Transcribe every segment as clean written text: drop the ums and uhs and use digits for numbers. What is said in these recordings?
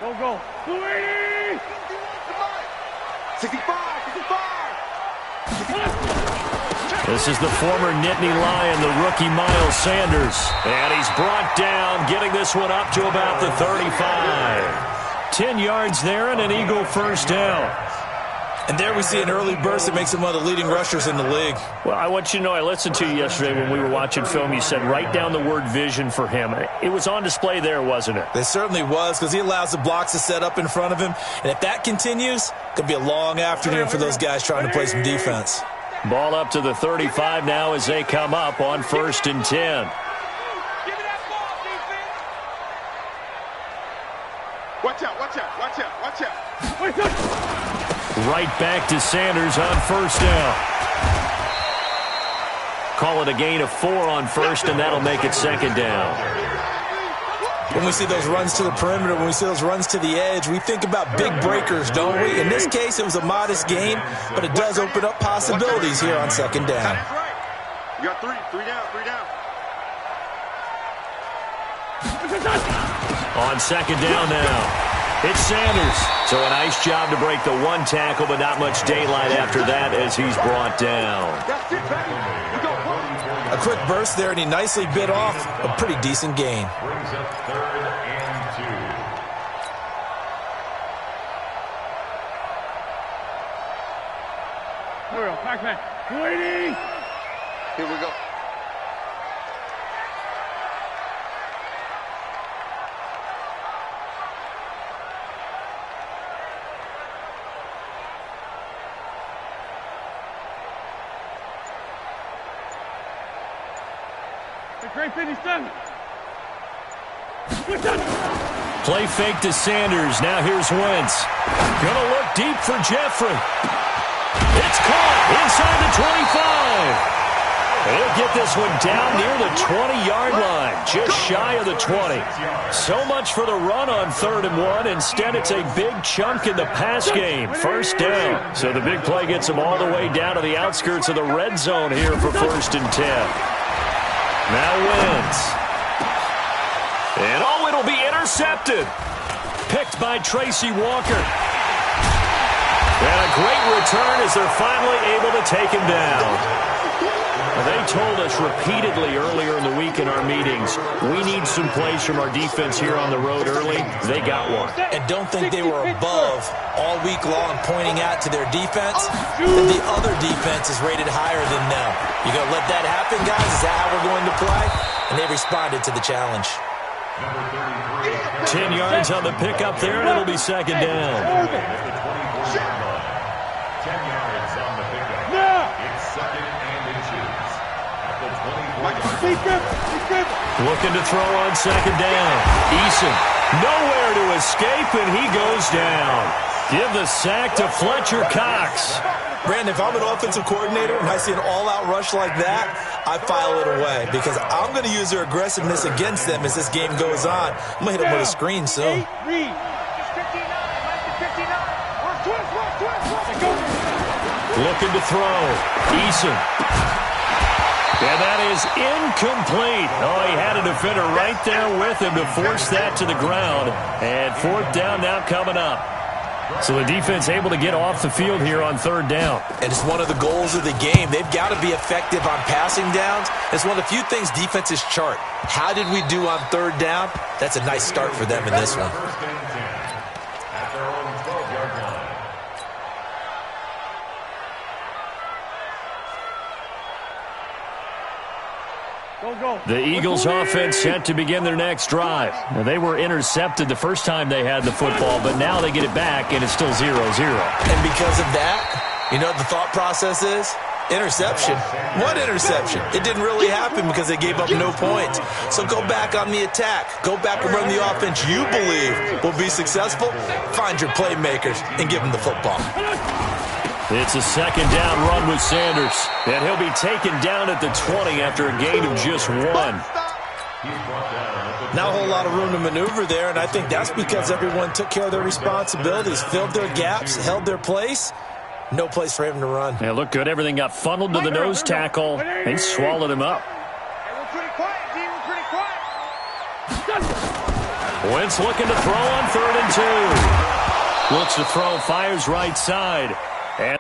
Go, go. 280! 65! 65! This is the former Nittany Lion, the rookie Miles Sanders. And he's brought down, getting this one up to about the 35. 10 yards there and an Eagle first down. And there we see an early burst that makes him one of the leading rushers in the league. Well, I want you to know, I listened to you yesterday when we were watching film. You said write down the word vision for him. It was on display there, wasn't it? It certainly was, because he allows the blocks to set up in front of him. And if that continues, it could be a long afternoon for those guys trying to play some defense. Ball up to the 35 now as they come up on 1st and 10. Watch out, watch out, watch out, watch out. Wait, Right back to Sanders on 1st down. Call it a gain of 4 on 1st, and that'll make it 2nd down. When we see those runs to the perimeter, when we see those runs to the edge, we think about big breakers, don't we? In this case, it was a modest gain, but it does open up possibilities here on 2nd down. You got three down. On 2nd down now. It's Sanders. So a nice job to break the one tackle, but not much daylight after that as he's brought down. A quick burst there, and he nicely bit off a pretty decent gain. Brings up 3rd and 2. Here we go, back. 280! Here we go. Great 57. Play fake to Sanders. Now here's Wentz. Gonna look deep for Jeffrey. It's caught inside the 25. They'll get this one down near the 20-yard line, just shy of the 20. So much for the run on 3rd and 1. Instead, it's a big chunk in the pass game. 1st down. So the big play gets them all the way down to the outskirts of the red zone here for 1st and 10. Now Wentz. And it'll be intercepted. Picked by Tracy Walker. And a great return as they're finally able to take him down. They told us repeatedly earlier in the week in our meetings, we need some plays from our defense here on the road early. They got one. And don't think they were above all week long pointing out to their defense that the other defense is rated higher than them. You going to let that happen, guys? Is that how we're going to play? And they responded to the challenge. 10 yards on the pickup there, and it'll be 2nd down. 10 yards on the pickup. It's 2nd and inches. At the 24-yard line. Looking to throw on 2nd down. Eason, nowhere to escape, and he goes down. Give the sack to Fletcher Cox. Brandon, if I'm an offensive coordinator and I see an all-out rush like that, I file it away because I'm going to use their aggressiveness against them as this game goes on. I'm going to hit them with a screen soon. Looking to throw. Eason. And that is incomplete. Oh, he had a defender right there with him to force that to the ground. And 4th down now coming up. So the defense able to get off the field here on 3rd down. And it's one of the goals of the game. They've got to be effective on passing downs. It's one of the few things defenses chart. How did we do on 3rd down? That's a nice start for them in this one. At their own 12-yard line. Go. The Eagles offense set to begin their next drive. Now, they were intercepted the first time they had the football, but now they get it back, and it's still 0-0. And because of that, you know what the thought process is? Interception. What interception? It didn't really happen because they gave up no points. So go back on the attack. Go back and run the offense you believe will be successful. Find your playmakers and give them the football. It's a 2nd down run with Sanders. And he'll be taken down at the 20 after a gain of just 1. Not a whole lot of room to maneuver there, and I think that's because everyone took care of their responsibilities, filled their gaps, held their place. No place for him to run. Yeah, looked good. Everything got funneled to the nose tackle. They swallowed him up. We're pretty quiet, D. We're pretty quiet. Wentz looking to throw on 3rd and 2. Looks to throw, fires right side. And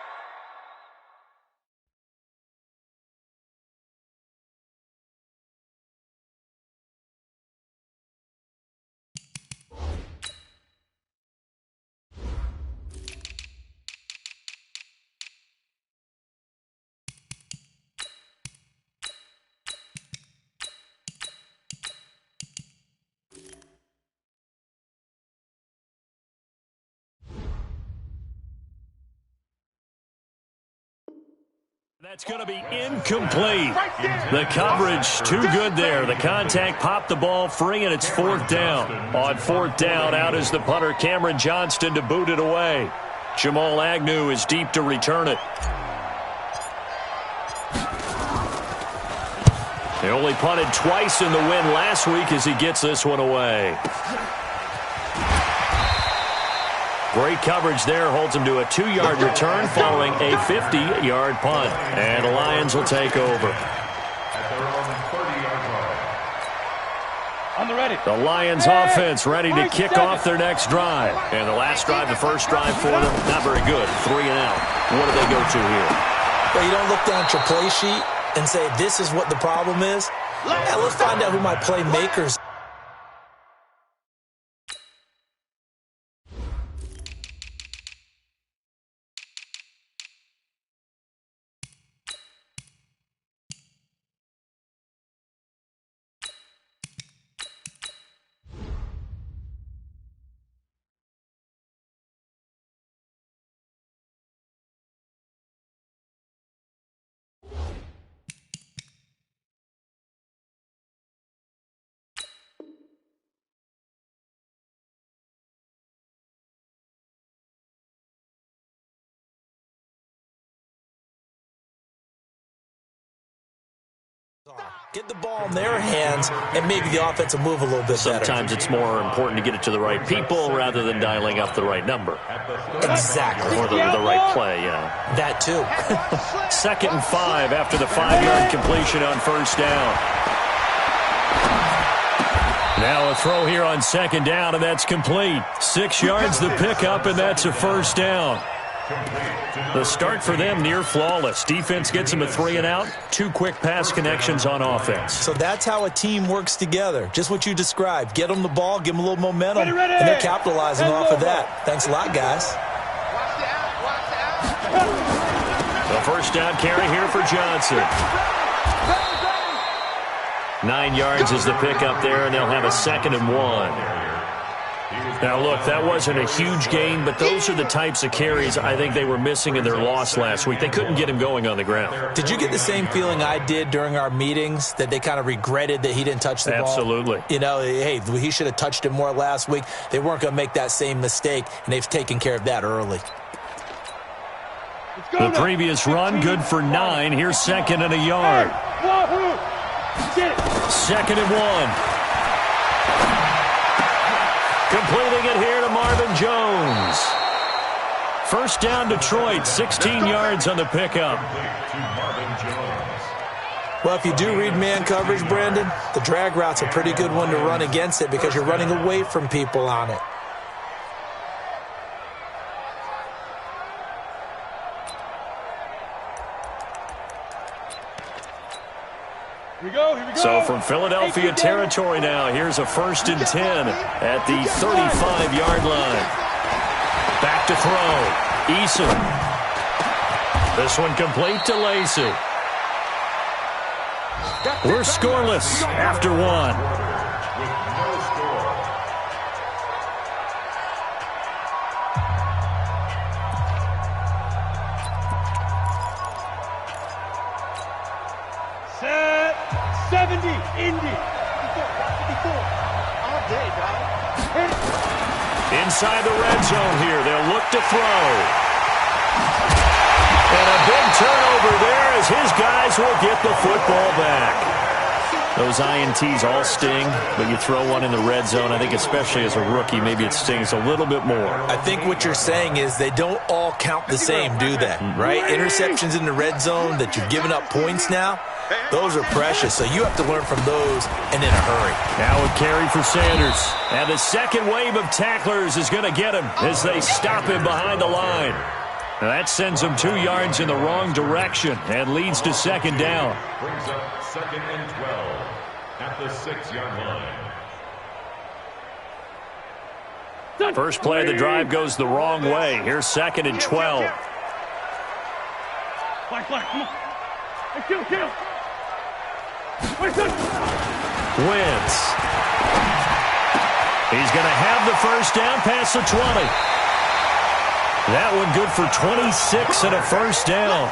that's going to be incomplete. The coverage too good there. The contact popped the ball free, and it's 4th down. On 4th down, out is the punter, Cameron Johnston, to boot it away. Jamal Agnew is deep to return it. They only punted twice in the win last week as he gets this one away. Great coverage there, holds him to a 2-yard return following a 50-yard punt. And the Lions will take over. On the ready. The Lions offense ready to kick off their next drive. And the last drive, the first drive for them, not very good. 3 and out. What do they go to here? Well, you don't look down at your play sheet and say, this is what the problem is. Yeah, let's find out who my playmakers are. Get the ball in their hands, and maybe the offense will move a little bit better. Sometimes it's more important to get it to the right people rather than dialing up the right number. Exactly. Or the right play, yeah. That too. 2nd and 5 after the 5-yard completion on 1st down. Now a throw here on 2nd down, and that's complete. 6 yards the pickup, and that's a 1st down. The start for them near flawless. Defense gets them a 3 and out. 2 quick pass connections on offense. So that's how a team works together. Just what you described. Get them the ball, give them a little momentum, and they're capitalizing off of that. Thanks a lot, guys. The 1st down carry here for Johnson. 9 yards is the pickup there, and they'll have a 2nd and 1. Now, look, that wasn't a huge gain, but those are the types of carries I think they were missing in their loss last week. They couldn't get him going on the ground. Did you get the same feeling I did during our meetings, that they kind of regretted that he didn't touch the ball? Absolutely. You know, hey, he should have touched it more last week. They weren't going to make that same mistake, and they've taken care of that early. The previous run, good for 9. Here's 2nd and a yard. 2nd and 1. Completing it here to Marvin Jones. 1st down Detroit, 16 yards on the pickup. Well, if you do read man coverage, Brandon, the drag route's a pretty good one to run against it because you're running away from people on it. Here we go, here we go. So from Philadelphia territory now, here's a 1st and 10 at the 35-yard line. Back to throw. Eason. This one complete to Lacy. We're scoreless after 1. Inside the red zone here. They'll look to throw. And a big turnover there as his guys will get the football back. Those INTs all sting, but you throw one in the red zone, I think especially as a rookie, maybe it stings a little bit more. I think what you're saying is they don't all count the same, do they? Right? Interceptions in the red zone that you've given up points now, Those are precious, so you have to learn from those and in a hurry. Now a carry for Sanders. And the second wave of tacklers is going to get him as they stop him behind the line. Now that sends him 2 yards in the wrong direction and leads to second down. Brings up 2nd and 12 at the 6-yard line. First play of the drive goes the wrong way. Here's 2nd and 12. Black, come on. Hey, kill. Wentz. He's going to have the first down past the 20. That one good for 26 and a first down.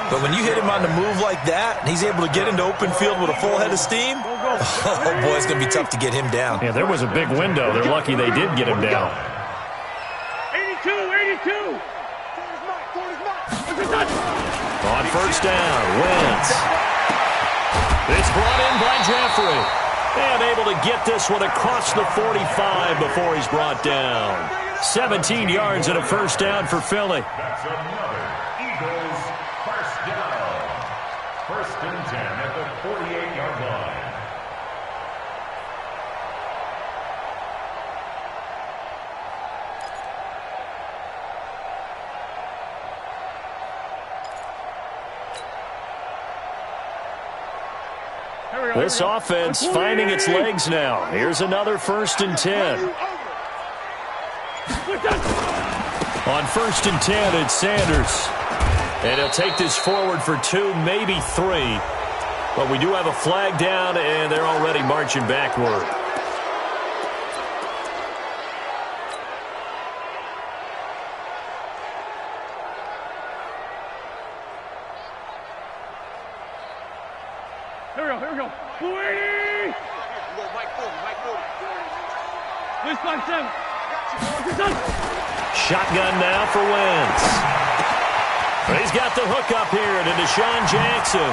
But when you hit him on the move like that, and he's able to get into open field with a full head of steam, oh boy, it's going to be tough to get him down. Yeah, there was a big window. They're lucky they did get him down. 82. On first down, Wentz. It's brought in by Jeffrey. And able to get this one across the 45 before he's brought down. 17 yards and a first down for Philly. That's another Eagles first down. 1st and 10 at the 48-yard line. This offense finding its legs now. Here's another 1st and 10. On 1st and 10, it's Sanders. And he'll take this forward for 2, maybe 3. But we do have a flag down, and they're already marching backward. Here we go. 280. This 5-7. Shotgun now for Wentz. He's got the hook up here to Deshaun Jackson.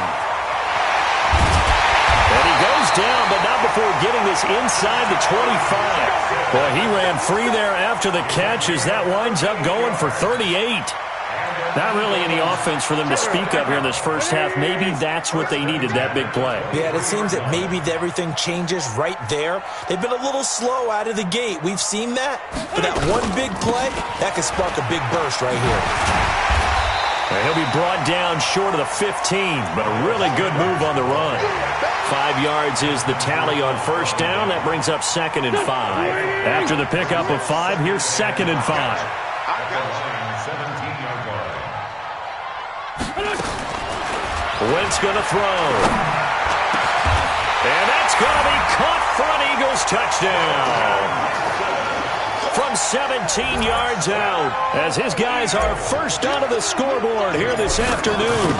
And he goes down, but not before getting this inside the 25. Boy, he ran free there after the catch as that winds up going for 38. Not really any offense for them to speak of here in this first half. Maybe that's what they needed, that big play. Yeah, it seems that maybe everything changes right there. They've been a little slow out of the gate. We've seen that. But that one big play, that could spark a big burst right here. And he'll be brought down short of the 15, but a really good move on the run. 5 yards is the tally on first down. That brings up 2nd and 5. After the pickup of 5, here's 2nd and 5. Wentz going to throw. And that's going to be caught for an Eagles touchdown. From 17 yards out, as his guys are first onto the scoreboard here this afternoon.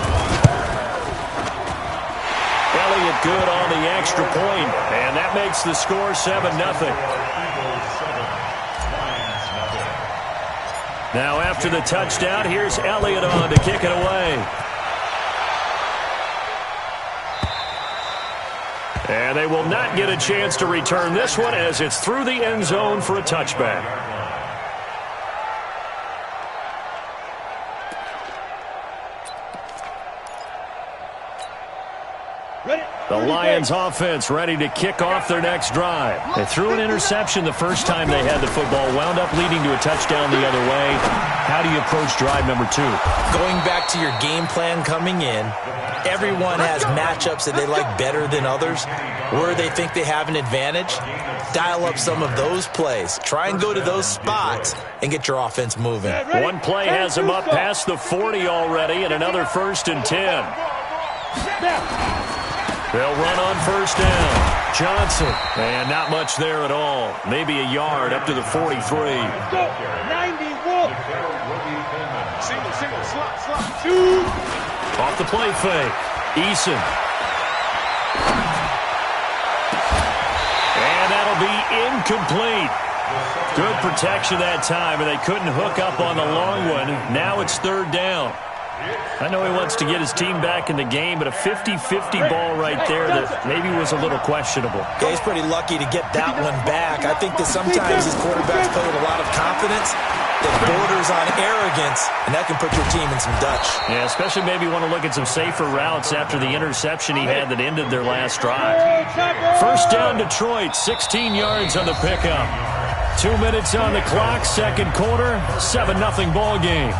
Elliott good on the extra point, and that makes the score 7-0. Now after the touchdown, here's Elliott on to kick it away. And they will not get a chance to return this one as it's through the end zone for a touchback. The Lions offense ready to kick off their next drive. They threw an interception the first time they had the football, wound up leading to a touchdown the other way. How do you approach drive number 2? Going back to your game plan coming in, everyone has matchups that they like better than others, where they think they have an advantage. Dial up some of those plays. Try and go to those spots and get your offense moving. One play has them up past the 40 already, and another 1st and 10. They'll run on first down. Johnson. And not much there at all. Maybe a yard up to the 43. 91. Single, slot. Shoot. Off the play fake. Eason. And that'll be incomplete. Good protection that time, and they couldn't hook up on the long one. Now it's 3rd down. I know he wants to get his team back in the game, but a 50-50 ball right there that maybe was a little questionable. Yeah, he's pretty lucky to get that one back. I think that sometimes his quarterbacks play with a lot of confidence. that borders on arrogance, and that can put your team in some Dutch. Yeah, especially maybe want to look at some safer routes after the interception he had that ended their last drive. First down, Detroit, 16 yards on the pickup. 2 minutes on the clock, second quarter, 7-0 ball game.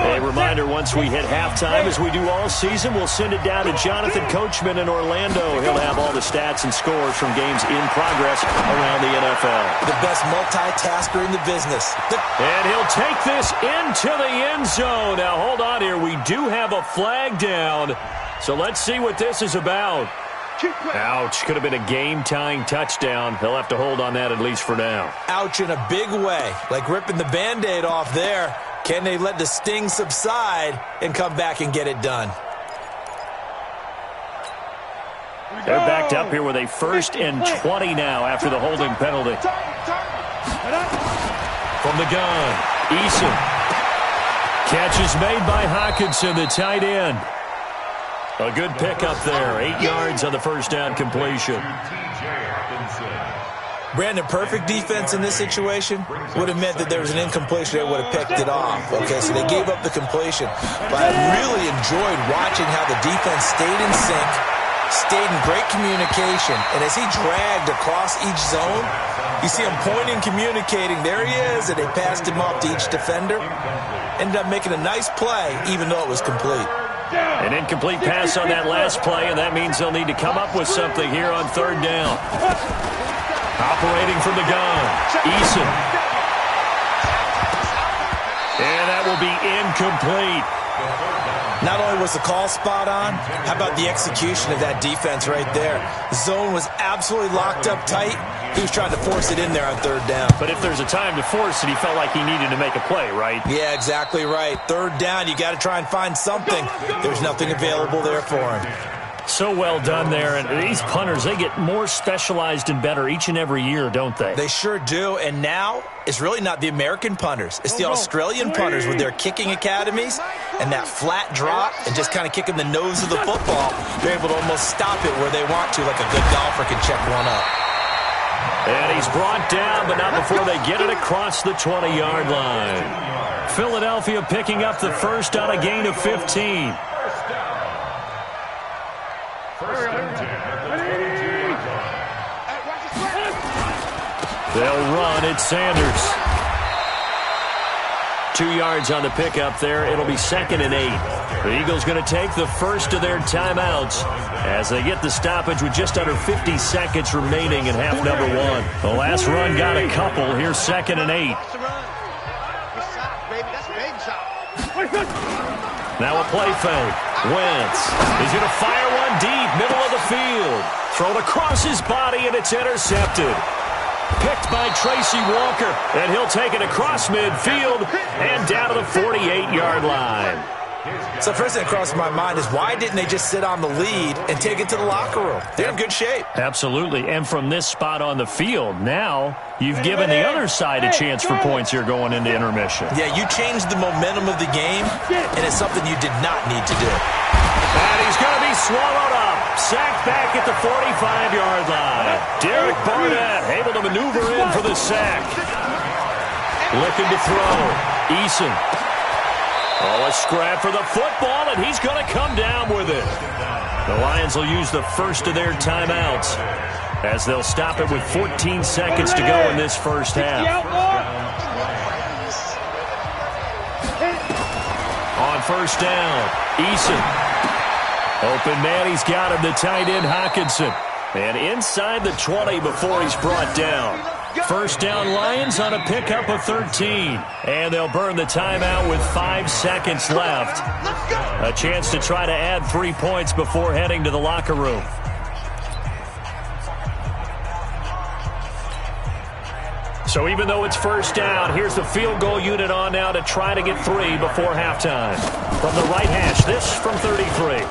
A reminder, once we hit halftime, as we do all season, we'll send it down to Jonathan Coachman in Orlando. He'll have all the stats and scores from games in progress around the NFL. The best multitasker in the business. And he'll take this into the end zone. Now, hold on here. We do have a flag down, so let's see what this is about. Ouch. Could have been a game-tying touchdown. He'll have to hold on that at least for now. Ouch in a big way. Like ripping the Band-Aid off there. Can they let the sting subside and come back and get it done? They're backed up here with a 1st and 20 now after the holding penalty. From the gun, Eason. Catch is made by Hockenson, the tight end. A good pickup there. 8 yards on the first down completion. Brandon, perfect defense in this situation would have meant that there was an incompletion. They would have picked it off. Okay, so they gave up the completion. But I really enjoyed watching how the defense stayed in sync, stayed in great communication. And as he dragged across each zone, you see him pointing, communicating. There he is, and they passed him off to each defender. Ended up making a nice play, even though it was complete. An incomplete pass on that last play, and that means they'll need to come up with something here on third down. Operating from the gun, Eason. And that will be incomplete. Not only was the call spot on, how about the execution of that defense right there? The zone was absolutely locked up tight. He was trying to force it in there on third down. But if there's a time to force it, he felt like he needed to make a play, right? Yeah, exactly right. Third down, you got to try and find something. There's nothing available there for him. So well done there. And these punters, they get more specialized and better each and every year, don't they? They sure do. And now it's really not the American punters. It's the Australian punters with their kicking academies and that flat drop and just kind of kicking the nose of the football. They're able to almost stop it where they want to, like a good golfer can check one up. And he's brought down, but not before they get it across the 20-yard line. Philadelphia picking up the first on a gain of 15. They'll run. It's Sanders. 2 yards on the pickup there. It'll be 2nd and 8. The Eagles going to take the first of their timeouts as they get the stoppage with just under 50 seconds remaining in half number 1. The last run got a couple. Here's 2nd and 8. Now a play fake. Wentz is going to fire one deep, middle of the field. Thrown across his body, and it's intercepted. Picked by Tracy Walker, and he'll take it across midfield and down to the 48-yard line. So first thing that crossed my mind is why didn't they just sit on the lead and take it to the locker room? They're in good shape. Absolutely, and from this spot on the field, now you've given the other side a chance for points here going into intermission. Yeah, you changed the momentum of the game, and it's something you did not need to do. And he's going to be swallowed up. Sacked back at the 45-yard line. Derek Barnett able to maneuver in for the sack. Looking to throw. Eason. Oh, a scrap for the football, and he's going to come down with it. The Lions will use the first of their timeouts as they'll stop it with 14 seconds to go in this first half. On first down, Eason. Open man, he's got him, the tight end Hockenson. And inside the 20 before he's brought down. First down Lions on a pickup of 13. And they'll burn the timeout with 5 seconds left. A chance to try to add 3 points before heading to the locker room. So even though it's first down, here's the field goal unit on now to try to get 3 before halftime. From the right hash, this from 33.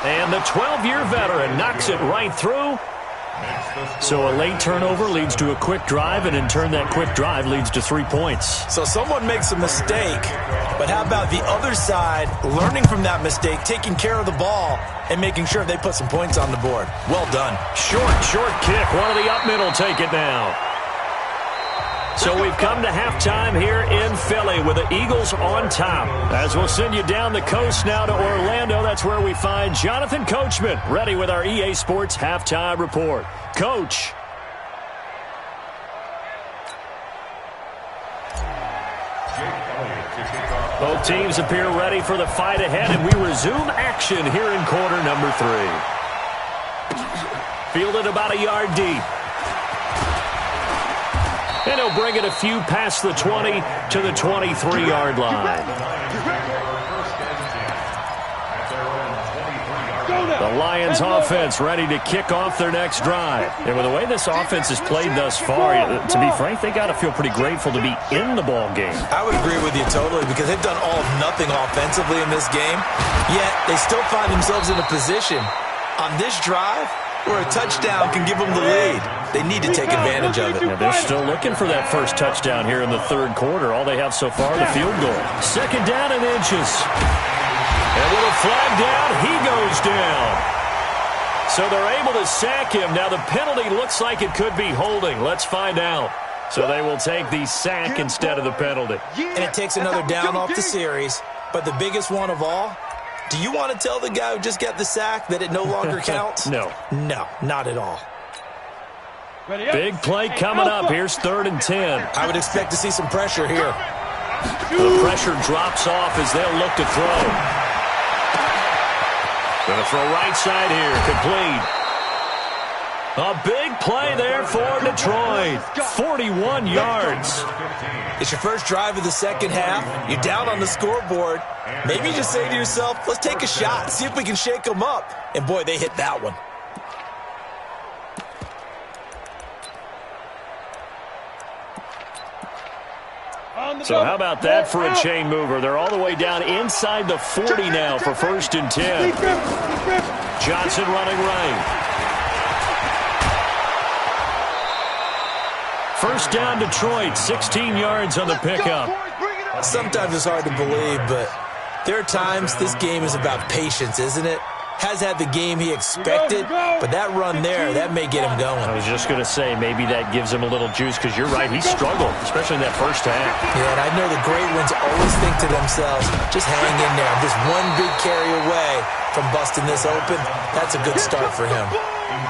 And the 12-year veteran knocks it right through. So a late turnover leads to a quick drive, and in turn that quick drive leads to 3 points. So someone makes a mistake, but how about the other side learning from that mistake, taking care of the ball, and making sure they put some points on the board? Well done. Short kick. One of the up mid will take it now. So we've come to halftime here in Philly with the Eagles on top. As we'll send you down the coast now to Orlando, that's where we find Jonathan Coachman ready with our EA Sports Halftime Report. Coach. Both teams appear ready for the fight ahead, and we resume action here in quarter number 3. Fielded about a yard deep. And he'll bring it a few past the 20 to the 23-yard line. The Lions offense ready to kick off their next drive. And with the way this offense has played thus far, to be frank, they got to feel pretty grateful to be in the ball game. I would agree with you totally because they've done all of nothing offensively in this game, yet they still find themselves in a position on this drive where a touchdown can give them the lead. They need to take advantage of it. Yeah, they're still looking for that first touchdown here in the third quarter. All they have so far, the field goal. Second down and inches. And with a flag down, he goes down. So they're able to sack him. Now the penalty looks like it could be holding. Let's find out. So they will take the sack instead of the penalty. And it takes another down off the series. But the biggest one of all, do you want to tell the guy who just got the sack that it no longer counts? No. No, not at all. Big play coming up. Here's 3rd and 10. I would expect to see some pressure here. The pressure drops off as they'll look to throw. Going to throw right side here. Complete. A big play there for Detroit. 41 yards. It's your first drive of the second half. You're down on the scoreboard. Maybe you just say to yourself, let's take a shot, see if we can shake them up. And boy, they hit that one. So how about that for a chain mover? They're all the way down inside the 40 now for 1st and 10. Johnson running right. First down Detroit, 16 yards on the pickup. Sometimes it's hard to believe, but there are times this game is about patience, isn't it? Has had the game he expected, but that run there, that may get him going. I was just going to say, maybe that gives him a little juice, because you're right, he struggled, especially in that first half. Yeah, and I know the great ones always think to themselves, just hang in there. I'm just one big carry away from busting this open. That's a good start for him.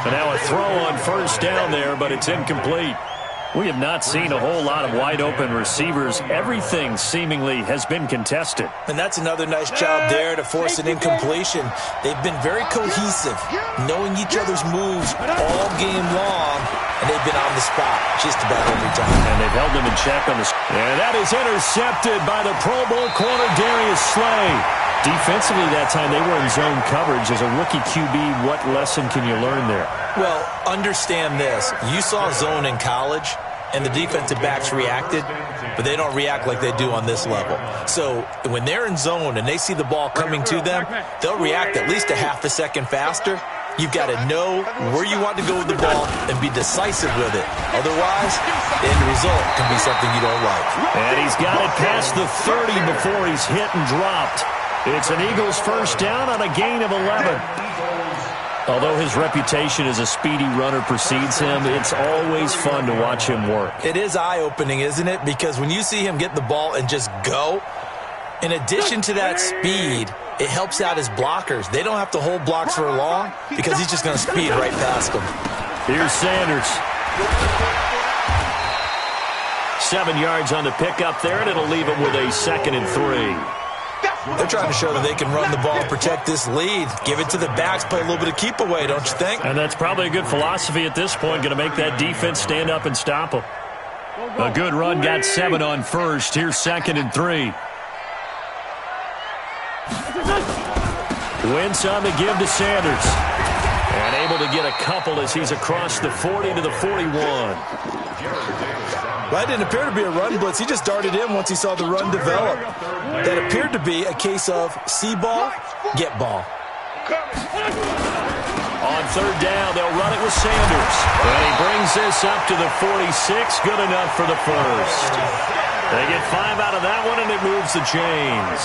And now a throw on first down there, but it's incomplete. We have not seen a whole lot of wide-open receivers. Everything seemingly has been contested. And that's another nice job there to force an incompletion. They've been very cohesive, knowing each other's moves all game long, and they've been on the spot just about every time. And they've held them in check on the... And that is intercepted by the Pro Bowl corner, Darius Slay. Defensively that time, they were in zone coverage. As a rookie QB, what lesson can you learn there? Well, understand this. You saw zone in college, and the defensive backs reacted, but they don't react like they do on this level. So when they're in zone and they see the ball coming to them, they'll react at least a half a second faster. You've got to know where you want to go with the ball and be decisive with it. Otherwise, the end result can be something you don't like. And he's got it past the 30 before he's hit and dropped. It's an Eagles first down on a gain of 11. Although his reputation as a speedy runner precedes him, it's always fun to watch him work. It is eye-opening, isn't it? Because when you see him get the ball and just go, in addition to that speed, it helps out his blockers. They don't have to hold blocks for long because he's just going to speed right past them. Here's Sanders. 7 yards on the pickup there, and it'll leave him with a 2nd and 3. They're trying to show that they can run the ball and protect this lead. Give it to the backs, play a little bit of keep away, don't you think? And that's probably a good philosophy at this point, going to make that defense stand up and stop them. A good run, got 7 on first. Here's 2nd and 3. Wentz on the give to Sanders. And able to get a couple as he's across the 40 to the 41. Well, that didn't appear to be a run blitz. He just darted in once he saw the run develop. That appeared to be a case of see ball, get ball. On third down, they'll run it with Sanders. And he brings this up to the 46. Good enough for the first. They get 5 out of that one, and it moves the chains.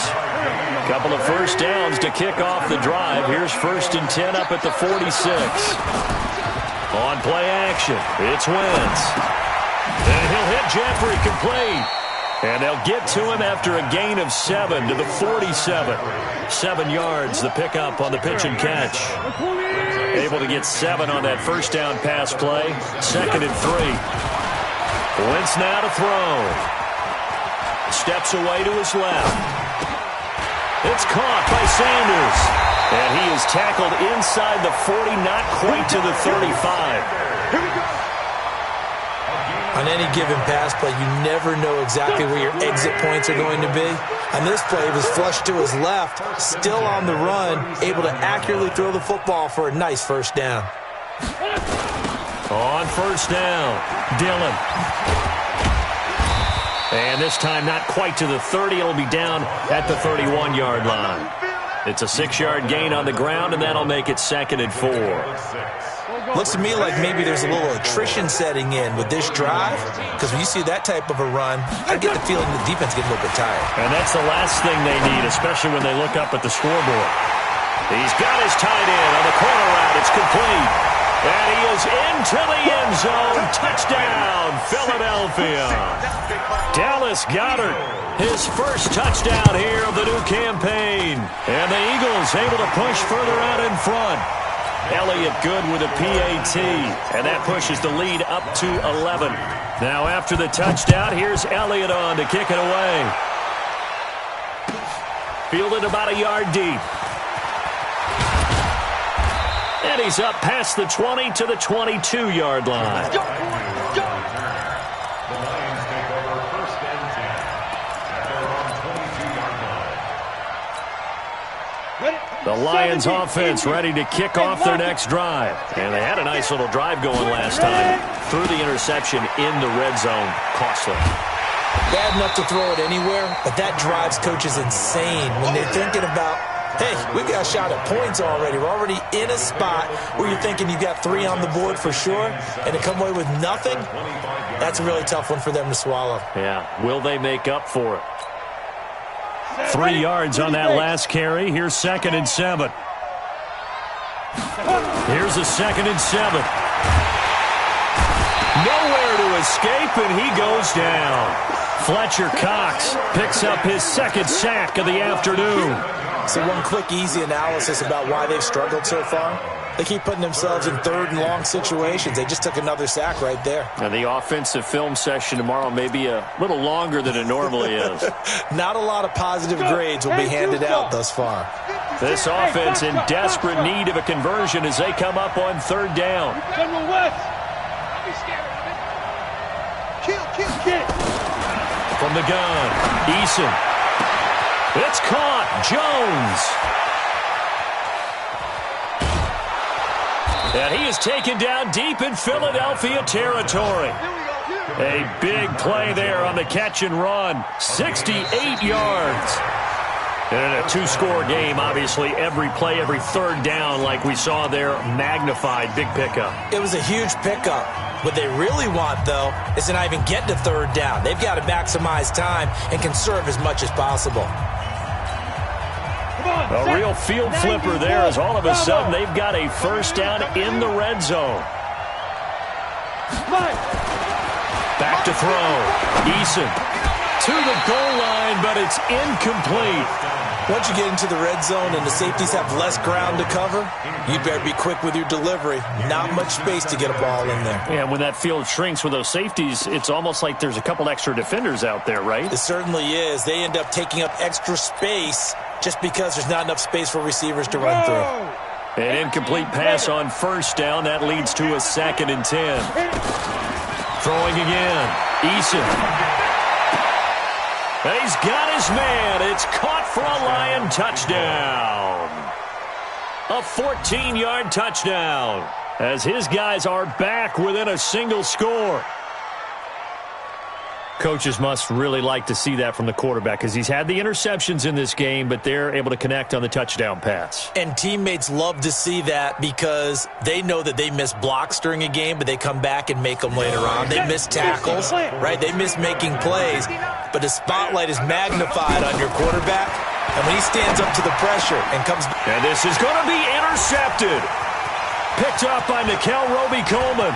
Couple of first downs to kick off the drive. Here's 1st and 10 up at the 46. On play action, it's Wentz. And he'll hit Jeffrey complete. And they'll get to him after a gain of 7 to the 47. 7 yards, the pickup on the pitch and catch. Able to get 7 on that first down pass play. 2nd and 3. Wentz now to throw. Steps away to his left. It's caught by Sanders. And he is tackled inside the 40, not quite to the 35. On any given pass play, you never know exactly where your exit points are going to be. On this play, he was flushed to his left, still on the run, able to accurately throw the football for a nice first down. On first down, Dillon. And this time not quite to the 30. It'll be down at the 31-yard line. It's a 6-yard gain on the ground, and that'll make it 2nd and 4. Looks to me like maybe there's a little attrition setting in with this drive, because when you see that type of a run, I get the feeling the defense getting a little bit tired. And that's the last thing they need, especially when they look up at the scoreboard. He's got his tight end on the corner route. It's complete. And he is into the end zone. Touchdown, Philadelphia. Dallas Goedert, his first touchdown here of the new campaign. And the Eagles able to push further out in front. Elliott good with a PAT, and that pushes the lead up to 11. Now after the touchdown, here's Elliott on to kick it away. Fielded about a yard deep. And he's up past the 20 to the 22-yard line. The Lions take over 1st and 10 at their own 22-yard line. The Lions offense ready to kick off their next drive. And they had a nice little drive going last time. Threw the interception in the red zone. Costly. Bad enough to throw it anywhere, but that drives coaches insane when they're thinking about, hey, we've got a shot at points already. We're already in a spot where you're thinking you've got 3 on the board for sure, and to come away with nothing, that's a really tough one for them to swallow. Yeah, will they make up for it? 3 yards on that last carry. Here's 2nd and 7. Here's a 2nd and 7. Nowhere to escape, and he goes down. Fletcher Cox picks up his 2nd sack of the afternoon. So one quick, easy analysis about why they've struggled so far. They keep putting themselves in 3rd and long situations. They just took another sack right there. And the offensive film session tomorrow may be a little longer than it normally is. Not a lot of positive grades will be handed out thus far. This offense in desperate need of a conversion as they come up on 3rd down. General West. Kill. From the gun, Eason. It's caught. Jones. And he is taken down deep in Philadelphia territory. A big play there on the catch and run. 68 yards. And in a 2-score game, obviously, every play, every 3rd down, like we saw there, magnified. Big pickup. It was a huge pickup. What they really want, though, is to not even get to 3rd down. They've got to maximize time and conserve as much as possible. A real field flipper there as all of a sudden they've got a first down in the red zone. Back to throw. Eason to the goal line, but it's incomplete. Once you get into the red zone and the safeties have less ground to cover, you better be quick with your delivery. Not much space to get a ball in there. Yeah, when that field shrinks with those safeties, it's almost like there's a couple extra defenders out there, right? It certainly is. They end up taking up extra space just because there's not enough space for receivers to run through. An incomplete pass on first down. That leads to a 2nd and 10. Throwing again. Eason. And he's got his man. It's caught for a Lion touchdown. A 14-yard touchdown as his guys are back within a single score. Coaches must really like to see that from the quarterback because he's had the interceptions in this game, but they're able to connect on the touchdown pass. And teammates love to see that because they know that they miss blocks during a game, but they come back and make them later on. They miss tackles, right? They miss making plays, but the spotlight is magnified on your quarterback. And when he stands up to the pressure and comes back. And this is going to be intercepted. Picked up by Nikel Roby-Coleman.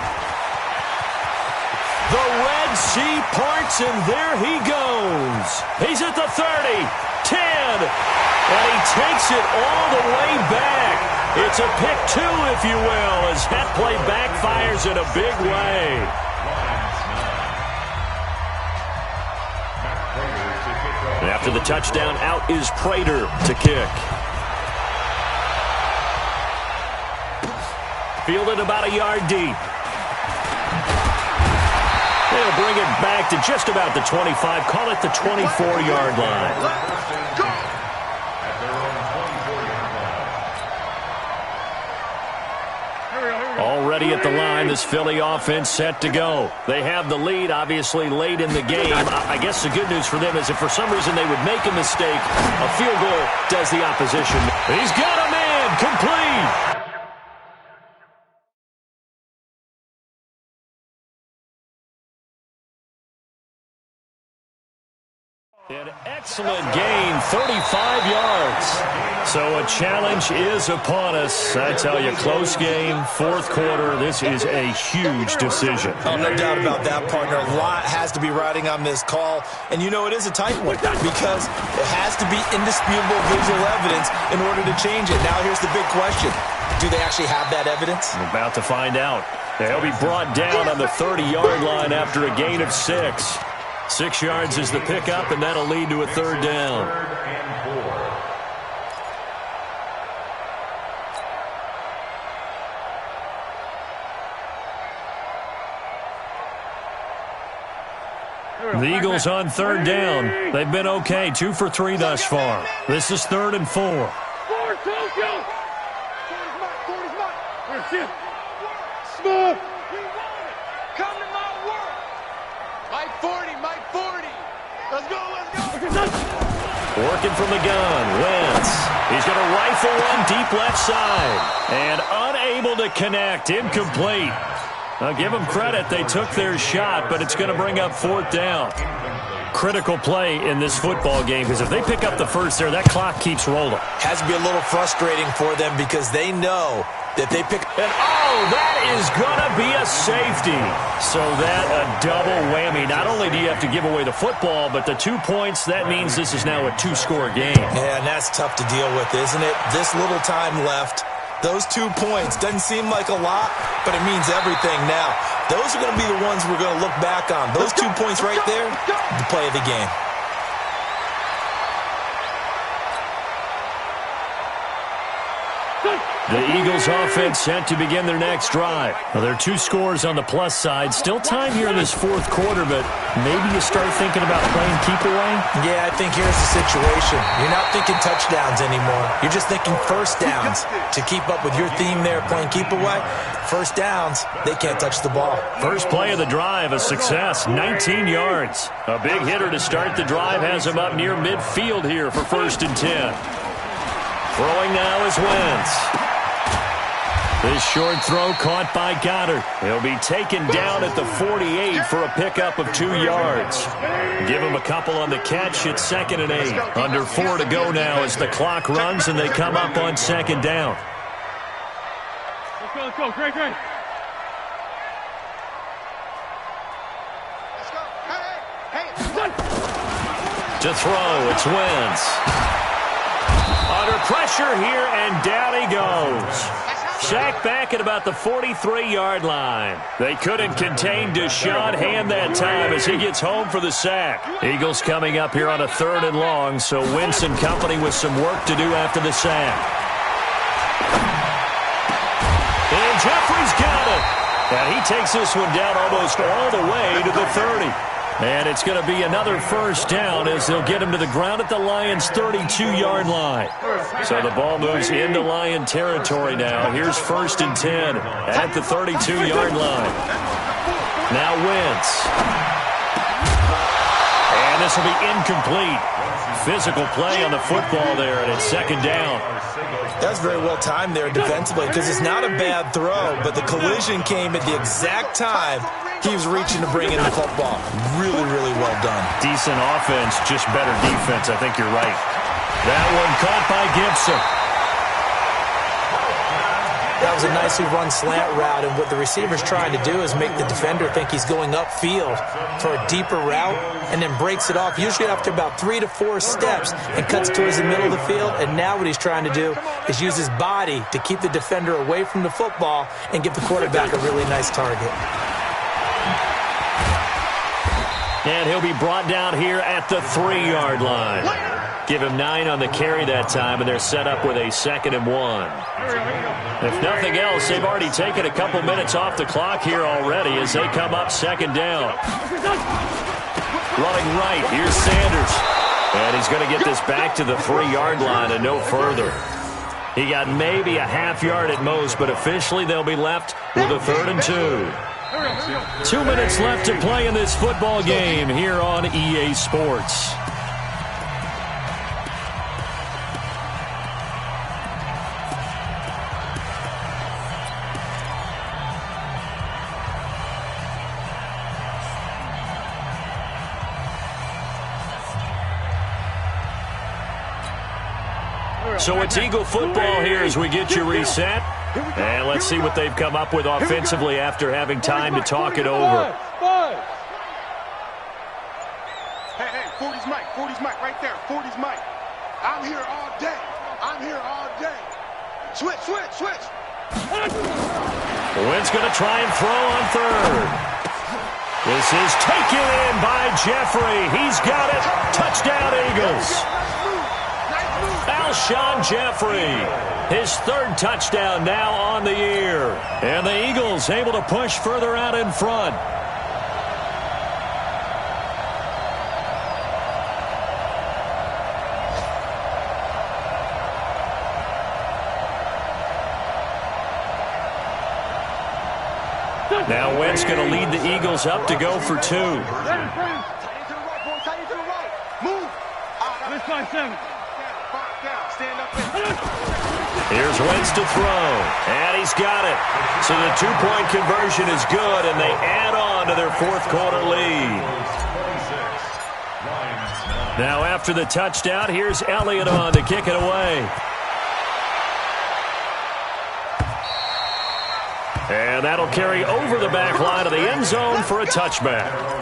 The Red Sea parts, and there he goes. He's at the 30, 10, and he takes it all the way back. It's a pick two, if you will, as that play backfires in a big way. And after the touchdown, out is Prater to kick. Fielded about a yard deep. They'll bring it back to just about the 25. Call it the 24-yard line. Already at the line, this Philly offense set to go. They have the lead, obviously, late in the game. I guess the good news for them is if for some reason they would make a mistake, a field goal does the opposition. He's got a man, complete. An excellent gain, 35 yards. So a challenge is upon us. I tell you, close game, fourth quarter. This is a huge decision. Oh, no doubt about that, partner. A lot has to be riding on this call. And you know it is a tight one because it has to be indisputable visual evidence in order to change it. Now here's the big question. Do they actually have that evidence? We're about to find out. They'll be brought down on the 30-yard line after a gain of 6. 6 yards is the pickup, and that'll lead to a third down. The Eagles on third down. They've been okay, 2 for 3 thus far. This is 3rd and 4. Smooth. Come to my world. Mike 40, Mike 40. Let's go, let's go. Working from the gun, Wentz. He's going to rifle one deep left side. And unable to connect, incomplete. I'll give them credit, they took their shot, but it's going to bring up 4th down. Critical play in this football game, because if they pick up the first there, that clock keeps rolling. Has to be a little frustrating for them because they know that they pick. And that is going to be a safety. So that a double whammy. Not only do you have to give away the football, but the 2 points, that means this is now a 2-score game. Yeah, and that's tough to deal with, isn't it? This little time left. Those 2 points doesn't seem like a lot, but it means everything now. Those are going to be the ones we're going to look back on. Those 2 points right there, the play of the game. The Eagles offense set to begin their next drive. Well, there are 2 scores on the plus side. Still time here in this fourth quarter, but maybe you start thinking about playing keep away? Yeah, I think here's the situation. You're not thinking touchdowns anymore. You're just thinking first downs. To keep up with your theme there, playing keep away, first downs, they can't touch the ball. First play of the drive, a success, 19 yards. A big hitter to start the drive has him up near midfield here for 1st and 10. Throwing now is Wentz. This short throw caught by Goddard. He'll be taken down at the 48 for a pickup of 2 yards. Give him a couple on the catch. It's 2nd and 8. Under 4 to go now as the clock runs and they come up on 2nd down. Let's go. Great. Let's go. Hey. To throw, it's Wentz. Under pressure here, and down he goes. Sacked back at about the 43-yard line. They couldn't contain Deshaun Hand that time as he gets home for the sack. Eagles coming up here on a 3rd and long, so Wentz and company with some work to do after the sack. And Jeffrey's got it. And he takes this one down almost all the way to the 30. And it's going to be another first down as they'll get him to the ground at the Lions' 32-yard line. So the ball moves into Lion territory now. Here's 1st and 10 at the 32-yard line. Now Wentz. And this will be incomplete. Physical play on the football there, and it's second down. That's very well timed there defensively because it's not a bad throw, but the collision came at the exact time he was reaching to bring in the football. Really, really well done. Decent offense, just better defense. I think you're right. That one caught by Gibson. That was a nicely run slant route, and what the receiver's trying to do is make the defender think he's going upfield for a deeper route and then breaks it off, usually after about 3 to 4 steps, and cuts towards the middle of the field. And now what he's trying to do is use his body to keep the defender away from the football and give the quarterback a really nice target. And he'll be brought down here at the 3-yard line. Give him 9 on the carry that time, and they're set up with a 2nd and 1. If nothing else, they've already taken a couple minutes off the clock here already as they come up 2nd down. Running right, here's Sanders. And he's going to get this back to the 3-yard line and no further. He got maybe a half yard at most, but officially they'll be left with a 3rd and 2. 2 minutes left to play in this football game here on EA Sports. So it's Eagle football here as we get you reset. And let's see what they've come up with offensively after having time to talk it over. Hey, 40's Mike. 40's Mike right there. 40's Mike. I'm here all day. I'm here all day. Switch. Wentz going to try and throw on 3rd. This is taken in by Jeffrey. He's got it. Touchdown, Eagles. Alshon Jeffrey, his 3rd touchdown now on the year. And the Eagles able to push further out in front. Now Wentz going to lead the Eagles up to go for 2. Move. Let's try 7. Here's Wentz to throw, and he's got it. So the 2-point conversion is good, and they add on to their 4th quarter lead. Now after the touchdown, here's Elliott on to kick it away. And that'll carry over the back line of the end zone for a touchback.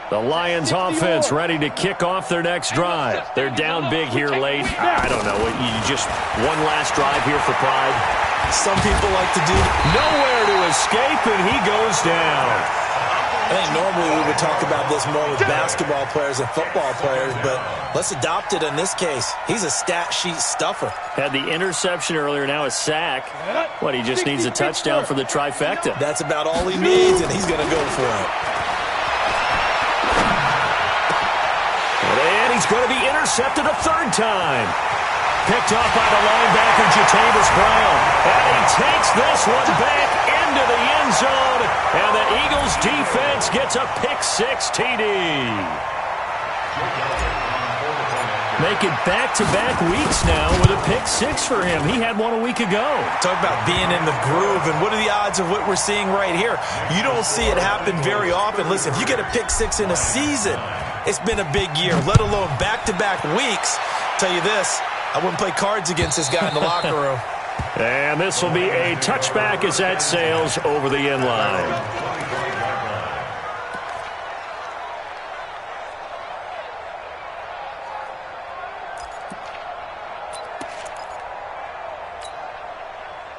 The Lions offense ready to kick off their next drive. They're down big here late. I don't know. You just one last drive here for pride. Some people like to do nowhere to escape, and he goes down. I think normally we would talk about this more with basketball players and football players, but let's adopt it in this case. He's a stat sheet stuffer. Had the interception earlier, now a sack. What, he just needs a touchdown for the trifecta. That's about all he needs, and he's going to go for it. And he's going to be intercepted a 3rd time. Picked off by the linebacker, Jatavis Brown. And he takes this one back into the end zone. And the Eagles defense gets a pick-6 TD. Making back-to-back weeks now with a pick-6 for him. He had one a week ago. Talk about being in the groove, and what are the odds of what we're seeing right here? You don't see it happen very often. Listen, if you get a pick-6 in a season, it's been a big year, let alone back-to-back weeks. Tell you this, I wouldn't play cards against this guy in the locker room. And this will be a touchback as that sails over the end line.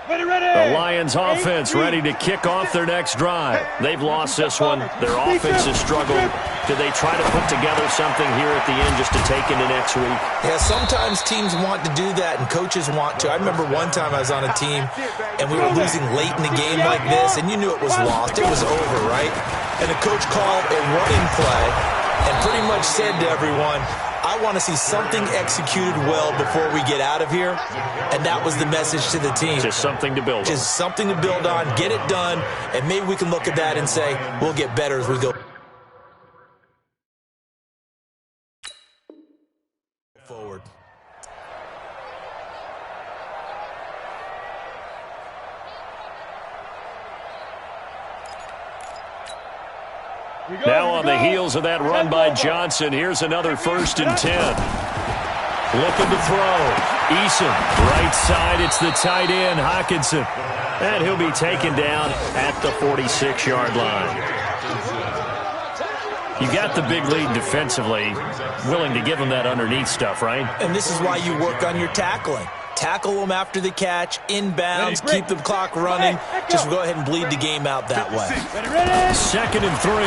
The Lions offense ready to kick off their next drive. They've lost this one. Their offense has struggled. Do they try to put together something here at the end just to take into next week? Yeah, sometimes teams want to do that and coaches want to. I remember one time I was on a team and we were losing late in the game like this, and you knew it was lost. It was over, right? And the coach called a running play and pretty much said to everyone, I I want to see something executed well before we get out of here, and that was the message to the team. Just something to build on. Just something to build on, get it done, and maybe we can look at that and say, we'll get better as we go forward. Now on the heels of that run by Johnson, here's another 1st and 10. Looking to throw. Eason, right side, it's the tight end, Hockenson. And he'll be taken down at the 46-yard line. You got the big lead defensively, willing to give him that underneath stuff, right? And this is why you work on your tackling. Tackle them after the catch, inbounds, keep the clock running. Just go ahead and bleed the game out that way. 2nd and 3.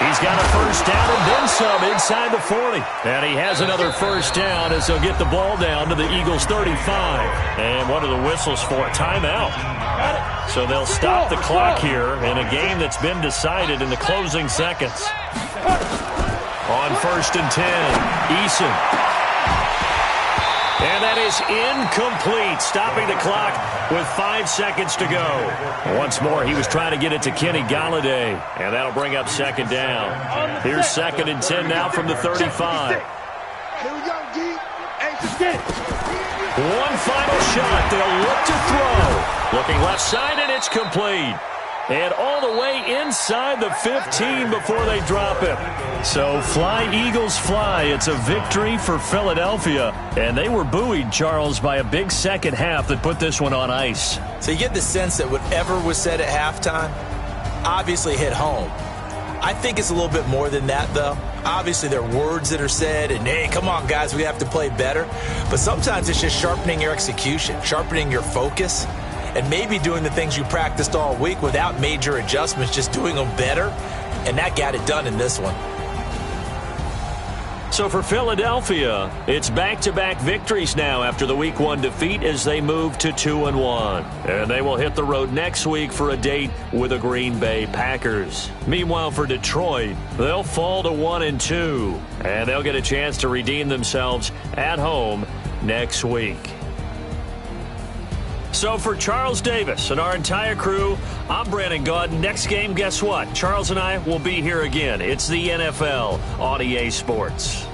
He's got a 1st down and then some inside the 40. And he has another 1st down as they'll get the ball down to the Eagles' 35. And what are the whistles for? Timeout. So they'll stop the clock here in a game that's been decided in the closing seconds. On 1st and 10, Eason. And that is incomplete, stopping the clock with 5 seconds to go. Once more, he was trying to get it to Kenny Golladay, and that'll bring up 2nd down. Here's 2nd and 10 now from the 35. Here we go, D. Hey, just get it. One final shot. They'll look to throw. Looking left side, and it's complete. And all the way inside the 15 before they drop him. So fly, Eagles, fly. It's a victory for Philadelphia. And they were buoyed, Charles, by a big second half that put this one on ice. So you get the sense that whatever was said at halftime obviously hit home. I think it's a little bit more than that, though. Obviously, there are words that are said, and, hey, come on, guys, we have to play better. But sometimes it's just sharpening your execution, sharpening your focus, and maybe doing the things you practiced all week without major adjustments, just doing them better. And that got it done in this one. So for Philadelphia, it's back-to-back victories now after the Week 1 defeat as they move to 2-1. And they will hit the road next week for a date with the Green Bay Packers. Meanwhile, for Detroit, they'll fall to 1-2. And they'll get a chance to redeem themselves at home next week. So for Charles Davis and our entire crew, I'm Brandon Gaud. Next game, guess what? Charles and I will be here again. It's the NFL on EA Sports.